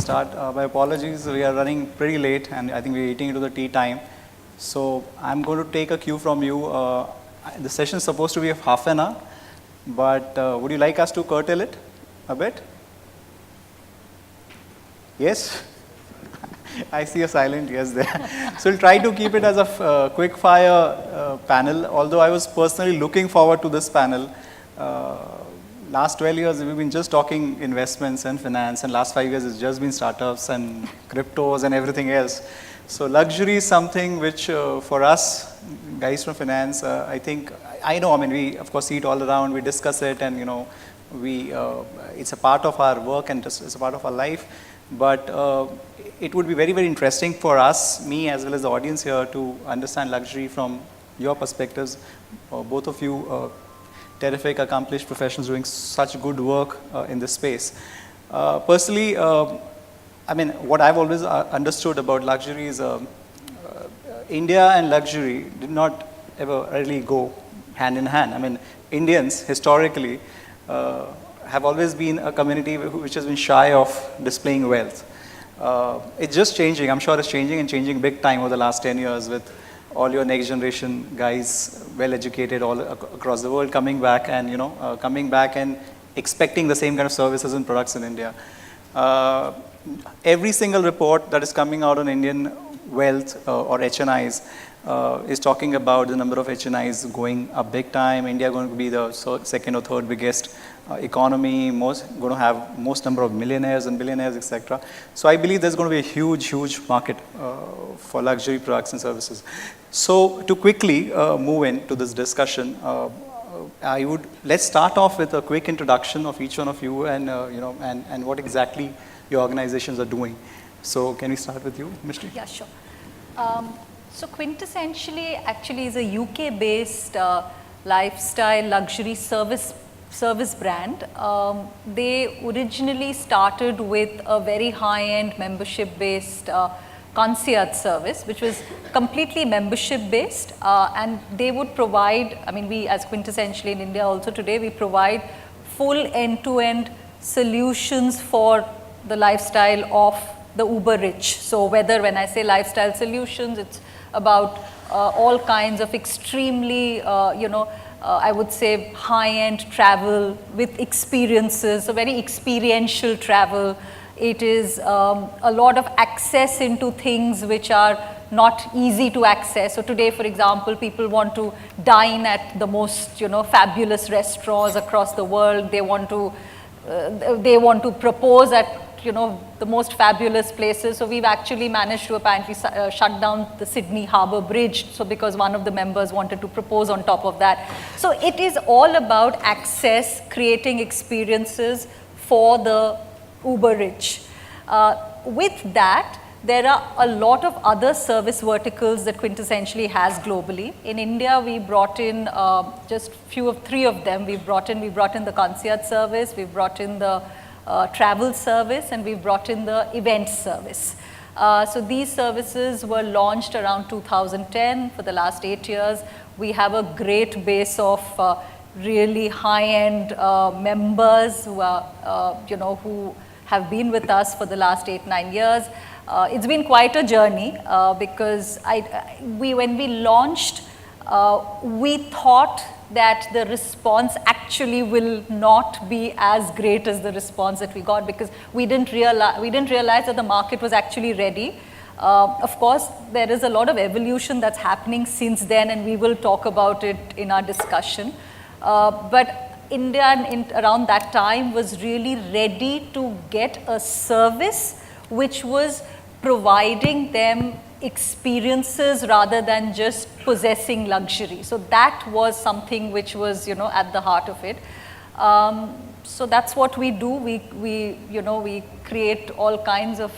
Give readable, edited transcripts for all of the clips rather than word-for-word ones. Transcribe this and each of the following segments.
start. My apologies, we are running pretty late and I think we're eating into the tea time. So I'm going to take a cue from you. The session is supposed to be of half an hour, but would you like us to curtail it a bit? Yes? I see a silent yes there. So we'll try to keep it as a quick fire panel, although I was personally looking forward to this panel. Last 12 years we've been just talking investments and finance, and last 5 years it's just been startups and cryptos and everything else. So luxury is something which for us guys from finance, I think, I know, I mean, we of course see it all around, we discuss it, and you know, it's a part of our work and it's a part of our life. But it would be very, very interesting for us, me as well as the audience here, to understand luxury from your perspectives. Both of you terrific, accomplished professionals doing such good work in this space. Personally, I mean, what I've always understood about luxury is India and luxury did not ever really go hand in hand. I mean, Indians historically have always been a community which has been shy of displaying wealth. It's just changing. I'm sure it's changing, and changing big time over the last 10 years with all your next generation guys, well educated all across the world, coming back and, you know, coming back and expecting the same kind of services and products in India. Every single report that is coming out on Indian wealth or HNIs is talking about the number of HNIs going up big time. India going to be the second or third biggest economy, going to have most number of millionaires and billionaires, etc. So I believe there's going to be a huge, huge market for luxury products and services. So to quickly move into this discussion, let's start off with a quick introduction of each one of you, and you know, and what exactly your organizations are doing. So can we start with you, Mishti? Yeah, sure. So Quintessentially actually is a UK-based lifestyle luxury service brand. They originally started with a very high-end membership-based concierge service, which was completely membership-based, and they would provide, I mean, we as Quintessentially in India also today, we provide full end-to-end solutions for the lifestyle of the uber rich. So whether, when I say lifestyle solutions, it's about all kinds of extremely, I would say high-end travel with experiences, so very experiential travel. It is a lot of access into things which are not easy to access. So today, for example, people want to dine at the most, fabulous restaurants across the world. They want to propose at, the most fabulous places. So we've actually managed to apparently shut down the Sydney Harbour Bridge, so because one of the members wanted to propose on top of that. So it is all about access, creating experiences for the uber rich. With that, there are a lot of other service verticals that Quintessentially has globally. In India, we brought in just three of them. We brought in the concierge service, we brought in the travel service, and we've brought in the event service. So these services were launched around 2010. For the last 8 years, we have a great base of really high-end members who are, who have been with us for the last 8-9 years. It's been quite a journey because when we launched, we thought that the response actually will not be as great as the response that we got, because we didn't realize that the market was actually ready. Of course, there is a lot of evolution that's happening since then, and we will talk about it in our discussion. But India around that time was really ready to get a service which was providing them experiences rather than just possessing luxury. So that was something which was, at the heart of it. So that's what we do. We create all kinds of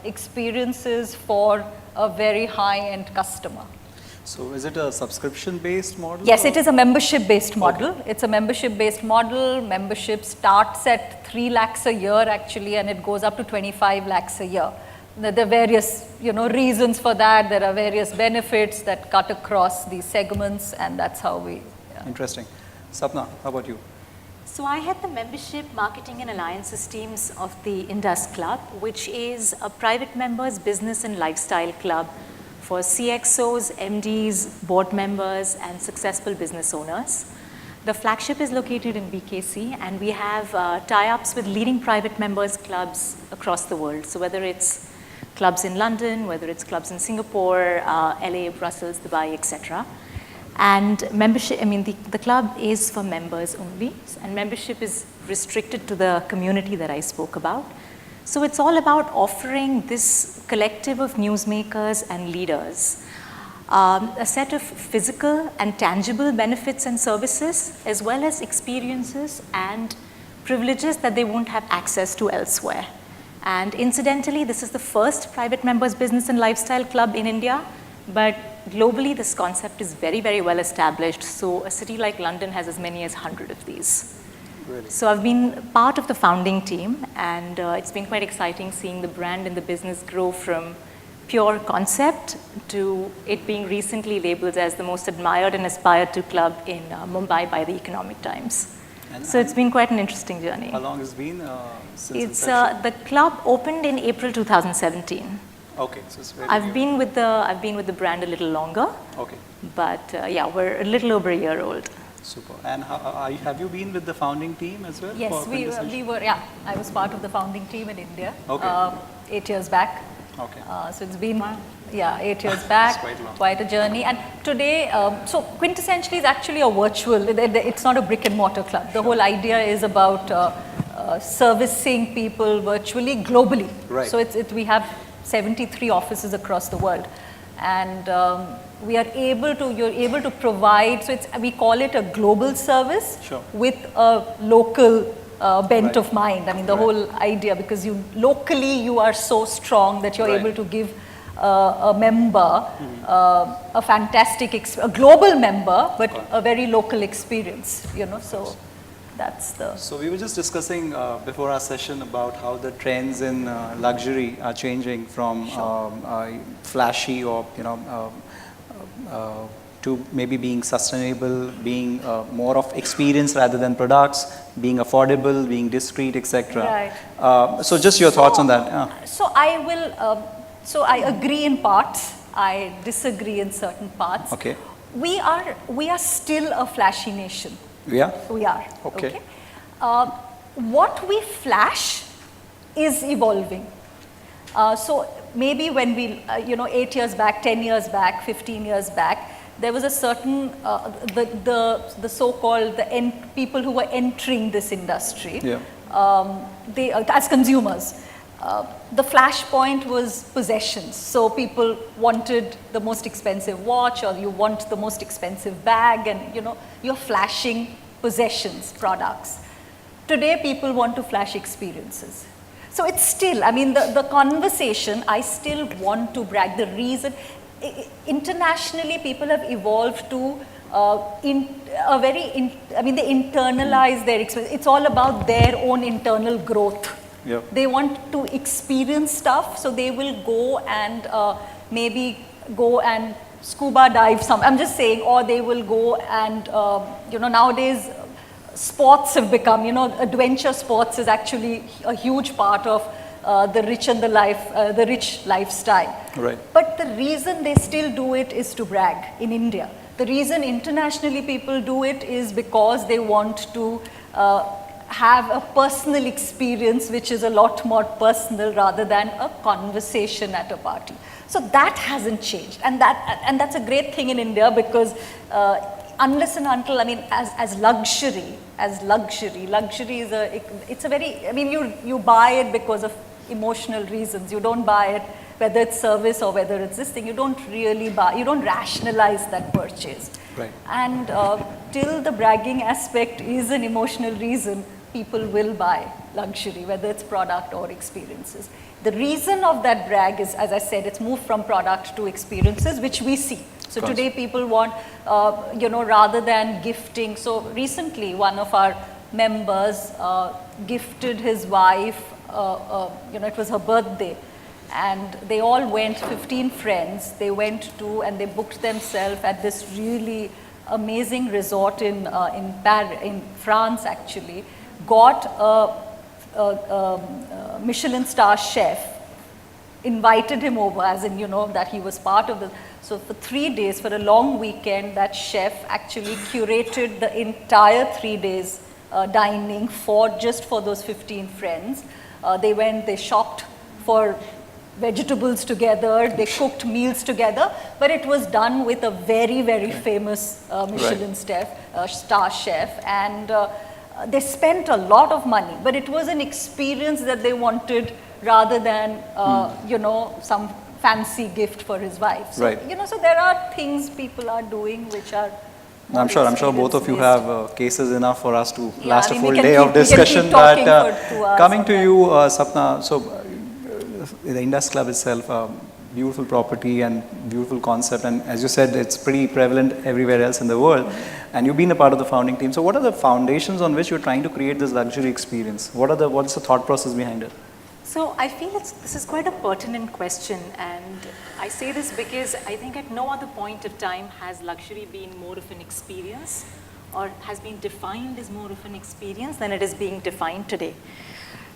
experiences for a very high-end customer. So is it a subscription-based model? Yes, it is a membership-based model. Okay. It's a membership-based model. Membership starts at 3 lakhs a year actually, and it goes up to 25 lakhs a year. There are various, reasons for that. There are various benefits that cut across these segments, and that's how we. Interesting. Sapna, how about you? So I head the membership, marketing and alliances teams of the Indus Club, which is a private members business and lifestyle club for CXOs, MDs, board members and successful business owners. The flagship is located in BKC and we have tie-ups with leading private members clubs across the world. So whether it's clubs in London, whether it's clubs in Singapore, LA, Brussels, Dubai, etc. And membership, the club is for members only, and membership is restricted to the community that I spoke about. So it's all about offering this collective of newsmakers and leaders a set of physical and tangible benefits and services, as well as experiences and privileges that they won't have access to elsewhere. And incidentally, this is the first private members business and lifestyle club in India, but globally this concept is very, very well established. So a city like London has as many as 100 of these. Really? So I've been part of the founding team, and it's been quite exciting seeing the brand and the business grow from pure concept to it being recently labeled as the most admired and aspired to club in Mumbai by the Economic Times. So it's been quite an interesting journey. How long has it been since It's inception? the club opened in April 2017. Okay, so it's very I've new. been with the brand a little longer, Okay, but yeah, we're a little over a year old. super. And have you been with the founding team as well? Yes, for Quintessentially? we were, yeah, I was part of the founding team in India Okay. 8 years back. Okay. So it's been, 8 years back, quite long. a journey. And today, so Quintessentially is actually a virtual, it's not a brick and mortar club. The whole idea is about servicing people virtually, globally. Right. So we have 73 offices across the world. And you're able to provide, so we call it a global service Sure. with a local bent Right. of mind. The Right. whole idea, because locally you are so strong that you're Right. able to give a member a fantastic, a global member, but a very local experience, so that's the... So we were just discussing before our session about how the trends in luxury are changing from flashy or to maybe being sustainable, being more of experience rather than products, being affordable, being discreet, etc. Right. So just your thoughts on that. So I will, so I agree in parts, I disagree in certain parts. Okay. We are still a flashy nation. Yeah. We are. Okay. What we flash is evolving. So maybe when we, 8 years back, 10 years back, 15 years back, there was a certain, the so-called people who were entering this industry, Yeah. they, as consumers, the flashpoint was possessions. So people wanted the most expensive watch, or you want the most expensive bag, and you're flashing possessions, products. Today people want to flash experiences. So it's still, the conversation, I still want to brag. The reason, internationally people have evolved to they internalize their experience. It's all about their own internal growth. Yep. They want to experience stuff, so they will go and maybe go and scuba dive I'm just saying, or they will go and, nowadays sports have become, adventure sports is actually a huge part of the rich lifestyle. Right. But the reason they still do it is to brag in India. The reason internationally people do it is because they want to have a personal experience which is a lot more personal rather than a conversation at a party. So that hasn't changed, and that's a great thing in India, because unless and until, as luxury is it's a very, you buy it because of emotional reasons. You don't buy it whether it's service or whether it's this thing. You don't really buy, you don't rationalize that purchase. Right. And till the bragging aspect is an emotional reason, people will buy luxury, whether it's product or experiences. The reason of that brag is, as I said, it's moved from product to experiences, which we see. So today people want, rather than gifting. So recently one of our members gifted his wife, it was her birthday, and they all went, 15 friends, they went to and they booked themselves at this really amazing resort in France actually, got a Michelin star chef, invited him over, as in, that he was part of the, so for 3 days, for a long weekend, that chef actually curated the entire 3 days dining just for those 15 friends. They went, they shopped for vegetables together, they cooked meals together, but it was done with a very, very famous Michelin star chef, and they spent a lot of money, but it was an experience that they wanted rather than, some fancy gift for his wife. So, so there are things people are doing which are I'm sure both of you have cases enough for us to last a full day of we discussion. But coming to you, Sapna, so the Indus Club itself, beautiful property and beautiful concept, and as you said, it's pretty prevalent everywhere else in the world. And you've been a part of the founding team. So what are the foundations on which you're trying to create this luxury experience? What's the thought process behind it? So I feel this is quite a pertinent question, and I say this because I think at no other point of time has luxury been more of an experience or has been defined as more of an experience than it is being defined today.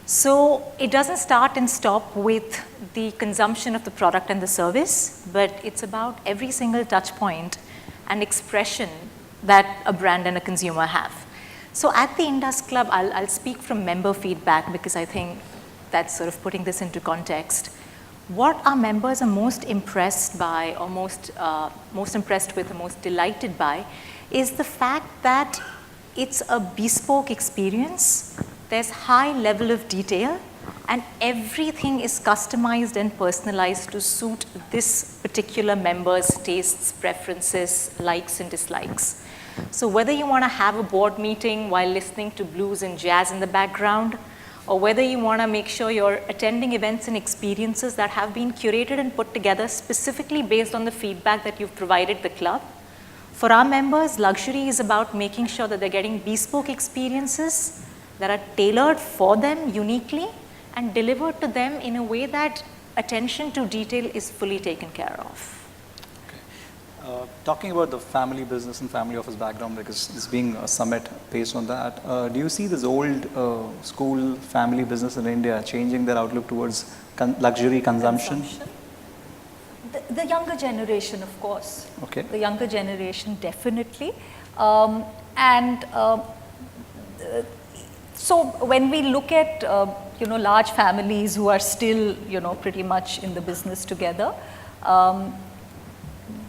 So it doesn't start and stop with the consumption of the product and the service, but it's about every single touch point and expression that a brand and a consumer have. So at the Indus Club, I'll speak from member feedback because I think that's sort of putting this into context. What our members are most impressed by, or most impressed with, or most delighted by, is the fact that it's a bespoke experience. There's high level of detail, and everything is customized and personalized to suit this particular member's tastes, preferences, likes and dislikes. So whether you want to have a board meeting while listening to blues and jazz in the background, or whether you want to make sure you're attending events and experiences that have been curated and put together specifically based on the feedback that you've provided the club. For our members, luxury is about making sure that they're getting bespoke experiences that are tailored for them uniquely and delivered to them in a way that attention to detail is fully taken care of. Talking about the family business and family office background, because it's being a summit based on that, do you see this old school family business in India changing their outlook towards luxury consumption? The younger generation, of course. Okay. The younger generation, definitely. So when we look at large families who are still pretty much in the business together,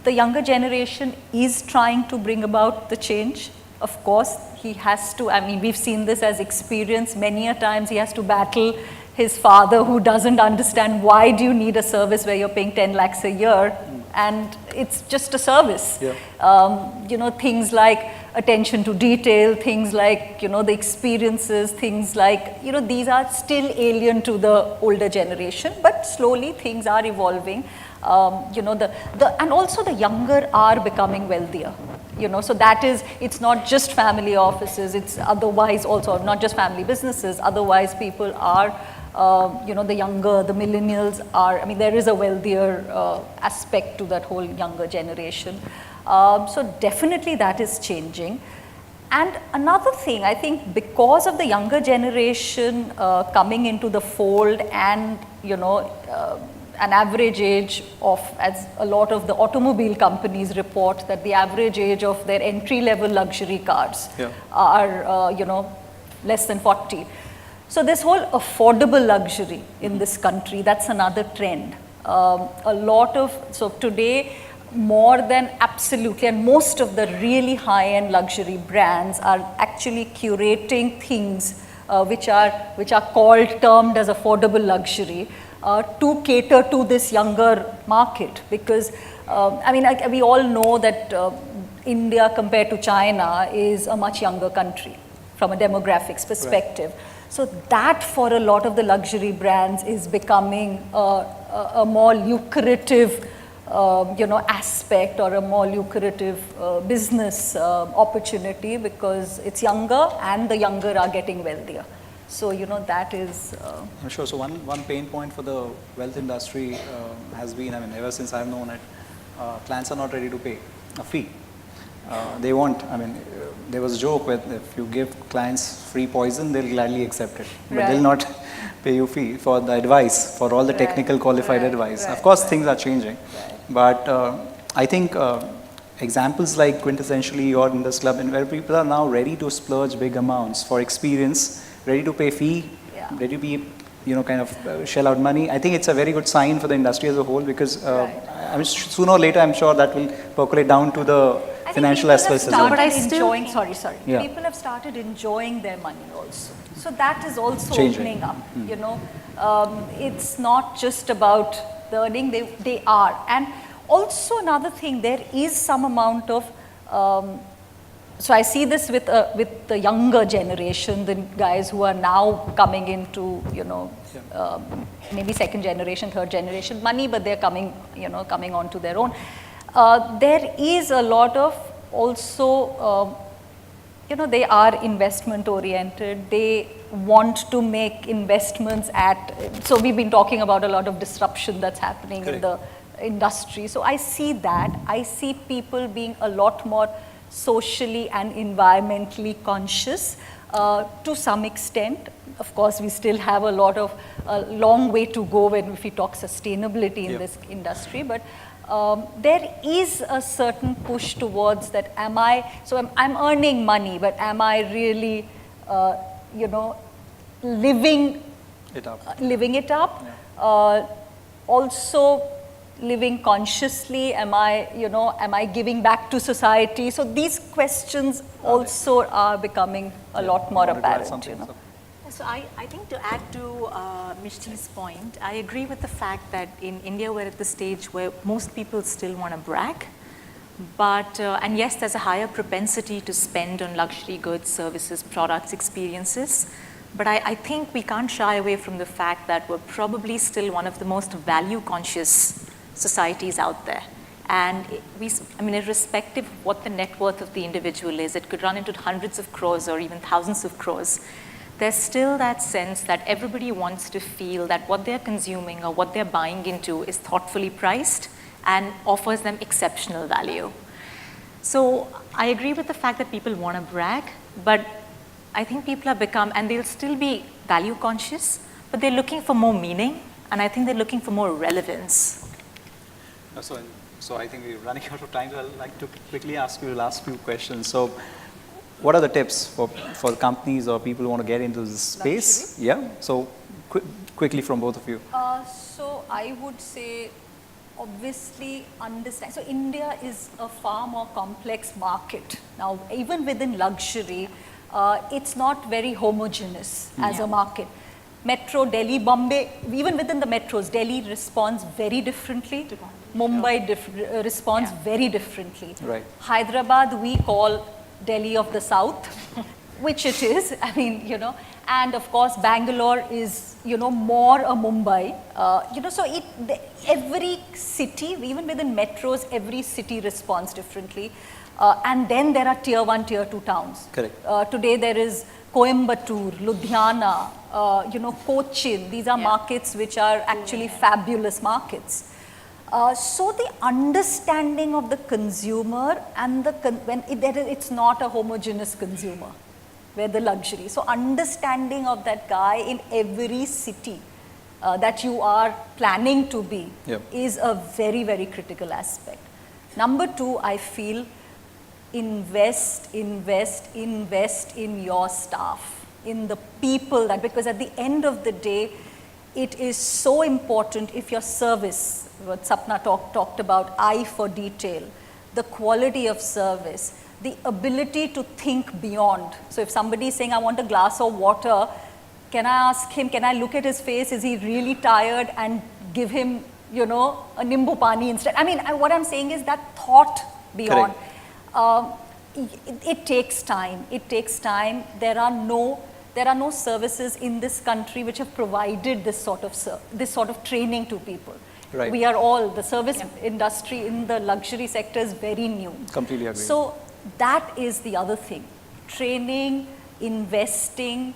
the younger generation is trying to bring about the change. Of course, he has to, we've seen this as experience many a times. He has to battle his father who doesn't understand why do you need a service where you're paying 10 lakhs a year and it's just a service. Yeah. Things like attention to detail, things like, the experiences, things like, these are still alien to the older generation, but slowly things are evolving. And also the younger are becoming wealthier, so that is, it's not just family offices, it's otherwise also not just family businesses, otherwise people are, the younger, the millennials are, there is a wealthier aspect to that whole younger generation. So definitely that is changing. And another thing, I think because of the younger generation coming into the fold and, an average age of, as a lot of the automobile companies report, that the average age of their entry-level luxury cars are, less than 40. So this whole affordable luxury in this country, that's another trend. So today, more than absolutely, and most of the really high-end luxury brands are actually curating things which are termed as affordable luxury. To cater to this younger market, because we all know that India compared to China is a much younger country from a demographics perspective. Right. So that for a lot of the luxury brands is becoming a more lucrative aspect or a more lucrative business opportunity, because it's younger and the younger are getting wealthier. So, that is... I'm sure. So, one pain point for the wealth industry has been, ever since I've known it, clients are not ready to pay a fee. They won't, I mean, there was a joke with if you give clients free poison, they'll gladly accept it. But they'll not pay you fee for the advice, for all the technical qualified advice. Of course, things are changing. But I think examples like Quintessentially or in this club, and where people are now ready to splurge big amounts for experience, ready to pay fee, ready to be, you know, kind of shell out money. I think it's a very good sign for the industry as a whole, because I mean, sooner or later, I'm sure that will percolate down to the financial aspects as well. But I still enjoying, people have started enjoying their money also. So that is also opening up, you know. It's not just about the earning, they are. And also another thing, there is some amount of, so I see this with the younger generation, the guys who are now coming into, you know, maybe second generation, third generation money, but they're coming, you know, coming onto their own. There is a lot of also, you know, they are investment oriented. They want to make investments at, so we've been talking about a lot of disruption that's happening in the industry. So I see that. I see people being a lot more socially and environmentally conscious to some extent. Of course, we still have a long way to go if we talk sustainability in this industry, but there is a certain push towards that. I'm earning money, but am I really, you know, living it up? Also living consciously, am I giving back to society? So these questions also are becoming a lot more apparent, you know. So I think to add to Mishti's point, I agree with the fact that in India we're at the stage where most people still want to brag, but, and yes, there's a higher propensity to spend on luxury goods, services, products, experiences, but I think we can't shy away from the fact that we're probably still one of the most value-conscious societies out there. And I mean, irrespective of what the net worth of the individual is, it could run into hundreds of crores or even thousands of crores. There's still that sense that everybody wants to feel that what they're consuming or what they're buying into is thoughtfully priced and offers them exceptional value. So I agree with the fact that people want to brag, but I think people have become, and they'll still be value conscious, but they're looking for more meaning, and I think they're looking for more relevance. So I think we're running out of time, so I'd like to quickly ask you the last few questions. So what are the tips for companies or people who want to get into this space? Luxury? Yeah, so quickly from both of you. So I would say, obviously understand, so India is a far more complex market. Now, even within luxury, it's not very homogeneous as a market. Metro, Delhi, Bombay, even within the metros, Delhi responds very differently. Mumbai responds very differently. Right. Hyderabad, we call Delhi of the South, which it is, I mean, you know, and of course Bangalore is, you know, more a Mumbai, you know, so every city, even within metros, every city responds differently. And then there are tier 1, tier 2 towns. Correct. Today there is Coimbatore, Ludhiana, you know, Cochin. These are markets which are actually fabulous markets. So the understanding of the consumer and it's not a homogeneous consumer, where the luxury. So understanding of that guy in every city that you are planning to be is a very, very critical aspect. Number 2, I feel invest in your staff, in the people, because at the end of the day, it is so important if your service, what Sapna talked about, eye for detail, the quality of service, the ability to think beyond. So if somebody is saying, I want a glass of water, can I ask him, can I look at his face, is he really tired, and give him, you know, a nimbu pani instead? I mean, what I'm saying is that thought beyond. It takes time. It takes time. There are no services in this country which have provided this sort of training to people. Right. We are all, the service industry in the luxury sector is very new. Completely agree. So that is the other thing. Training, investing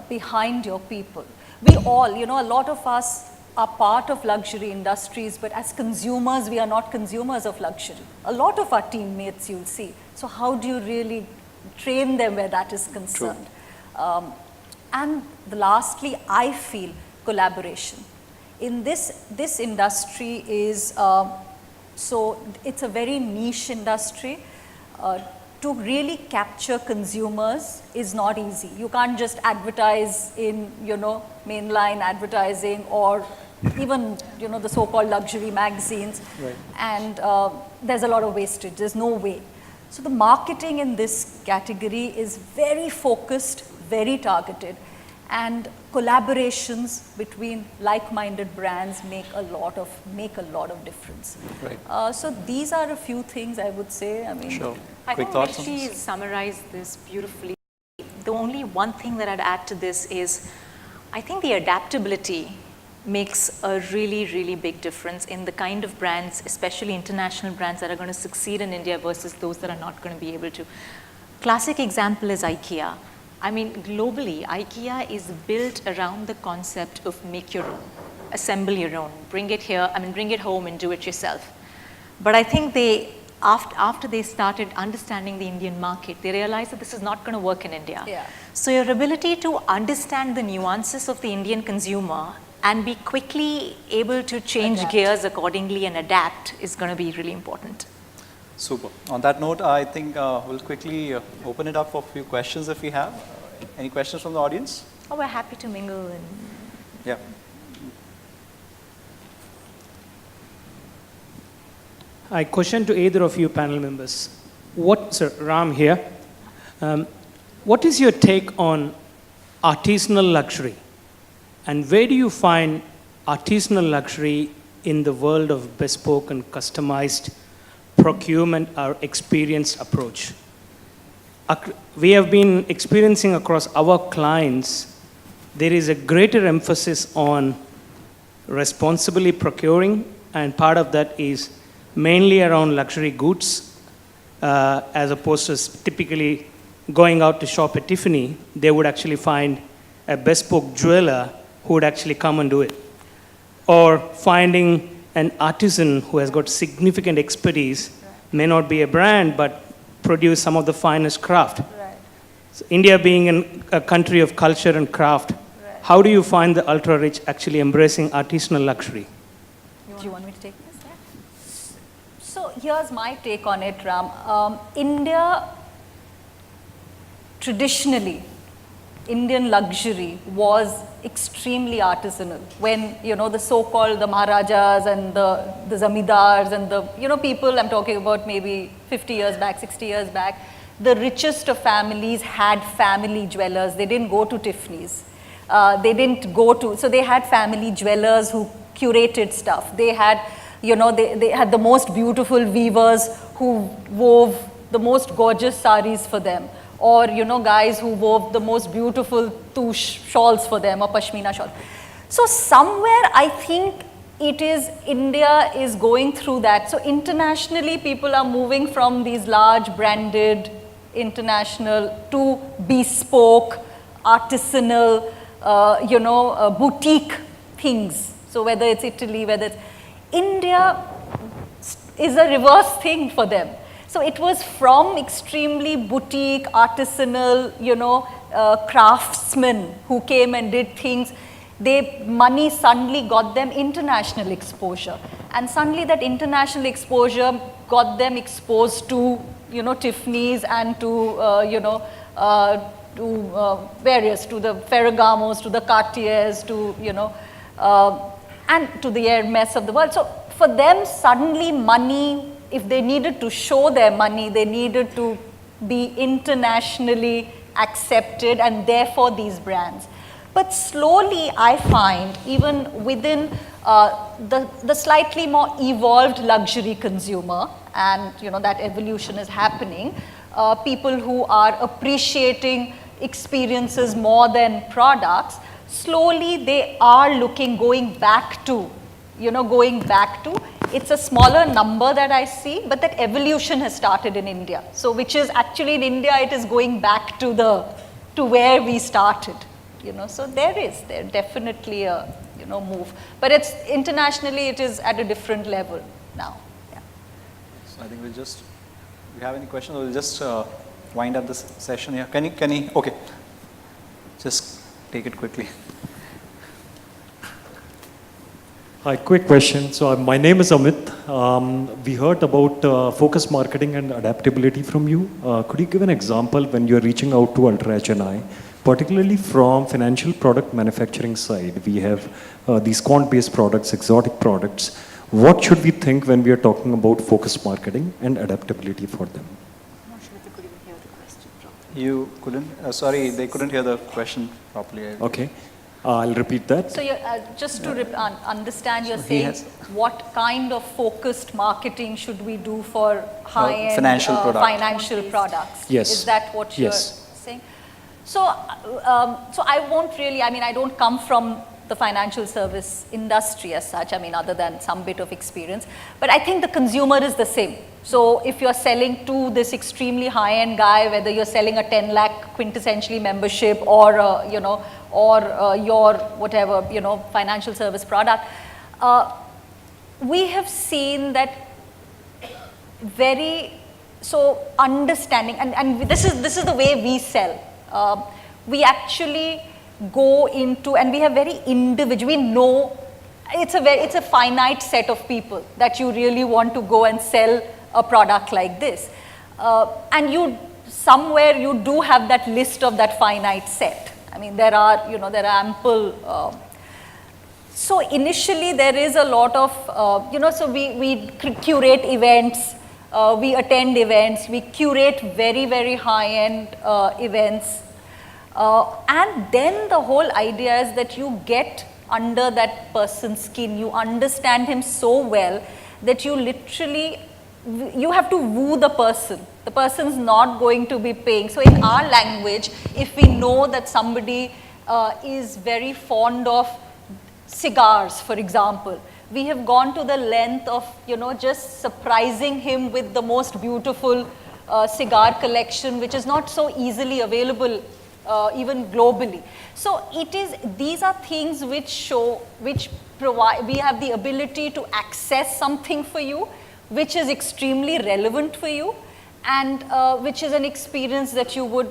behind your people. We all, you know, a lot of us are part of luxury industries, but as consumers, we are not consumers of luxury. A lot of our teammates you'll see. So how do you really train them where that is concerned? And lastly, I feel collaboration. In this industry is, so it's a very niche industry. To really capture consumers is not easy. You can't just advertise in, mainline advertising or even, the so-called luxury magazines. Right. And there's a lot of wastage. There's no way. So the marketing in this category is very focused, very targeted, and collaborations between like-minded brands make a lot of difference. Right. So these are a few things I would say. I mean, Sure. I Quick think thoughts on Mishti this? summarized this beautifully. The only one thing that I'd add to this is, I think the adaptability makes a really, really big difference in the kind of brands, especially international brands, that are going to succeed in India versus those that are not going to be able to. Classic example is IKEA. I mean, globally, IKEA is built around the concept of make your own, assemble your own, bring it here, bring it home and do it yourself. But I think after they started understanding the Indian market, they realized that this is not going to work in India. Yeah. So your ability to understand the nuances of the Indian consumer and be quickly able to change gears accordingly and adapt is going to be really important. Super. On that note, I think we'll quickly open it up for a few questions if we have. Any questions from the audience? Oh, we're happy to mingle. And Yeah. I question to either of you panel members. Sir, Ram here. What is your take on artisanal luxury? And where do you find artisanal luxury in the world of bespoke and customized procurement or experienced approach? We have been experiencing across our clients, there is a greater emphasis on responsibly procuring, and part of that is mainly around luxury goods, as opposed to typically going out to shop at Tiffany. They would actually find a bespoke jeweler who would actually come and do it. Or finding an artisan who has got significant expertise, may not be a brand, but produce some of the finest craft. right. So India being a country of culture and craft, how do you find the ultra-rich actually embracing artisanal luxury? Do you want me to take this? Yeah. So here's my take on it, Ram. India, traditionally, Indian luxury was extremely artisanal. When, the so-called the Maharajas and the Zamindars and the, people, I'm talking about maybe 50 years back, 60 years back, the richest of families had family jewelers. They didn't go to Tiffany's. So they had family jewelers who curated stuff. They had, they had the most beautiful weavers who wove the most gorgeous saris for them. Or, guys who wove the most beautiful tush shawls for them, or pashmina shawls. So somewhere I think India is going through that. So internationally, people are moving from these large branded international to bespoke, artisanal, boutique things. So whether it's Italy, whether it's India is a reverse thing for them. So it was from extremely boutique, artisanal, craftsmen who came and did things. Money suddenly got them international exposure. And suddenly that international exposure got them exposed to, Tiffany's and to, various, to the Ferragamos, to the Cartiers, to, and to the Hermes of the world. So for them, suddenly money, if they needed to show their money, they needed to be internationally accepted, and therefore these brands. But slowly I find, even within the slightly more evolved luxury consumer, and that evolution is happening, people who are appreciating experiences more than products, slowly they are going back to, it's a smaller number that I see, but that evolution has started in India. So which is actually in India, it is going back to where we started, So there definitely a move. But it's internationally, it is at a different level now. Yeah. So I think we'll just, if you have any questions, we'll just wind up this session here. Can you, okay. Just take it quickly. Hi, quick question. So my name is Amit. We heard about focus marketing and adaptability from you. Could you give an example when you're reaching out to Ultra HNI, particularly from financial product manufacturing side? We have these quant-based products, exotic products. What should we think when we are talking about focus marketing and adaptability for them? I'm not sure if they could even hear the question properly. You couldn't? Sorry, they couldn't hear the question properly. Okay. I'll repeat that. So you're, just to understand, you're saying what kind of focused marketing should we do for high-end financial products? Yes. Is that what you're saying? So, so I won't really, I don't come from the financial service industry as such, other than some bit of experience, but I think the consumer is the same. So if you're selling to this extremely high-end guy, whether you're selling a 10 lakh quintessentially membership or, your whatever, financial service product, we have seen that so understanding, and this is the way we sell. We actually go into, and we have very individual, we know it's a finite set of people that you really want to go and sell a product like this. And somewhere you do have that list of that finite set. There are ample, so initially there is a lot of, so we curate events, we attend events, we curate very, very high-end events. And then the whole idea is that you get under that person's skin, you understand him so well that you literally, you have to woo the person. The person's not going to be paying. So in our language, if we know that somebody is very fond of cigars, for example, we have gone to the length of, just surprising him with the most beautiful cigar collection, which is not so easily available even globally. So these are things which provide, we have the ability to access something for you, which is extremely relevant for you, and which is an experience that you would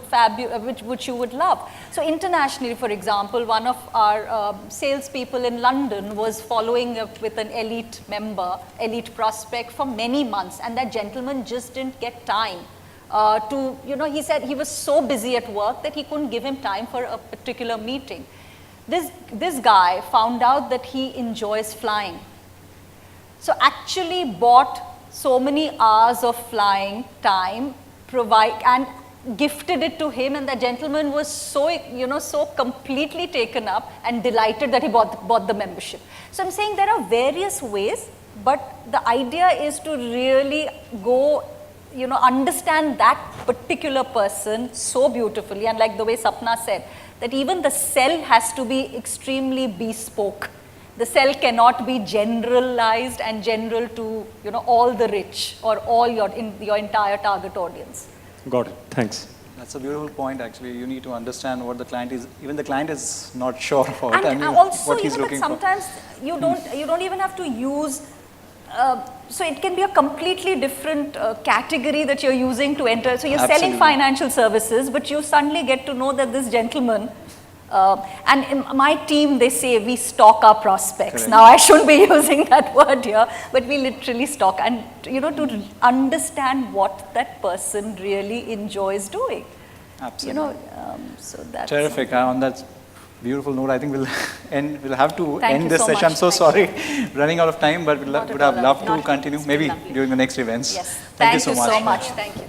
which you would love. So internationally, for example, one of our salespeople in London was following up with an elite prospect for many months, and that gentleman just didn't get time he said he was so busy at work that he couldn't give him time for a particular meeting. This guy found out that he enjoys flying. So actually bought so many hours of flying time, and gifted it to him, and the gentleman was so, so completely taken up and delighted that he bought the membership. So I'm saying there are various ways, but the idea is to really go, understand that particular person so beautifully, and like the way Sapna said, that even the sell has to be extremely bespoke. The sell cannot be generalized and general to, all the rich or all your entire target audience. Got it. Thanks. That's a beautiful point, actually. You need to understand what the client is, even the client is not sure about also, what he's looking for. Sometimes you don't even have to use, so it can be a completely different category that you're using to enter. So you're selling financial services, but you suddenly get to know that this gentleman, and in my team, they say we stalk our prospects. Correct. Now, I shouldn't be using that word here, but we literally stalk, and to understand what that person really enjoys doing. Absolutely. So that's terrific. On that beautiful note, I think we'll have to end this so session. much. I'm so sorry, running out of time, but would have loved to continue maybe during the next events. Yes. Thank you so much. Thank you.